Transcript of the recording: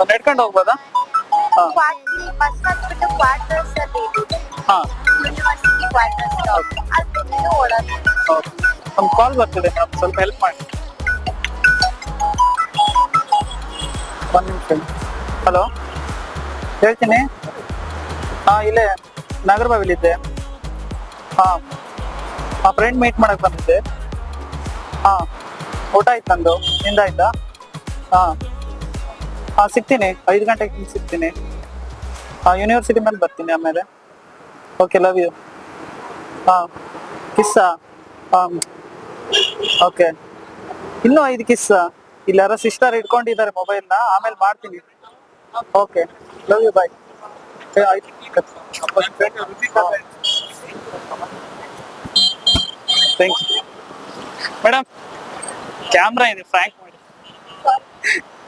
ನಡ್ಕೊಂಡು ಹೋಗ್ಬೋದಾ? ಹಾ bus ಹತ್ಬಿಟ್ಟು quarters ಅಲ್ಲಿ ಹಾ ಯೂನಿವರ್ಸಿಟಿ ಕ್ವಾರ್ಟರ್ಸ್ ಅಲ್ಲಿ ಓಡೋದು. ಓಕೆ. ಒಂದು ಕಾಲ್ ಬರ್ತಿದೆ ಮೇಡಮ್, ಸ್ವಲ್ಪ ಹೆಲ್ಪ್ ಮಾಡಿ. ಒಂದು ನಿಮಿಷ. ಹಲೋ, ಹೇಳ್ತೀನಿ. ಇಲ್ಲೇ ನಾಗರಬಾವಿಲಿದ್ದೆ. ಹಾಂ ಫ್ರೆಂಡ್ ಮೀಟ್ ಮಾಡಕ್ಕೆ ಬಂದಿದ್ದೆ. ಹಾಂ, ಊಟ ಆಯ್ತು ನಂದು, ನಿಂದಾಯ್ತಾ? ಹಾಂ ಸಿಗ್ತೀನಿ, 5 ಗಂಟೆಗೆ ಸಿಗ್ತೀನಿ. ಯೂನಿವರ್ಸಿಟಿ ಮೇಲೆ ಬರ್ತೀನಿ ಆಮೇಲೆ. Okay, love you. ಹಾಂ, ಕಿಸ್ಸಾ? ಹಾಂ, ಓಕೆ. ಇನ್ನೂ 5 ಕಿಸ್ಸ? ಇಲ್ಲಿ ಯಾರೋ ಸಿಸ್ಟರ್ ಇಟ್ಕೊಂಡಿದ್ದಾರೆ ಮೊಬೈಲ್ನ, ಆಮೇಲೆ ಮಾಡ್ತೀನಿ. Okay, love you, bye. ಆಯ್ತು. Thank you madam. ಕ್ಯಾಮ್ರಾ ಇದೆ, ಫ್ರ್ಯಾಂಕ್ ಮಾಡಿ.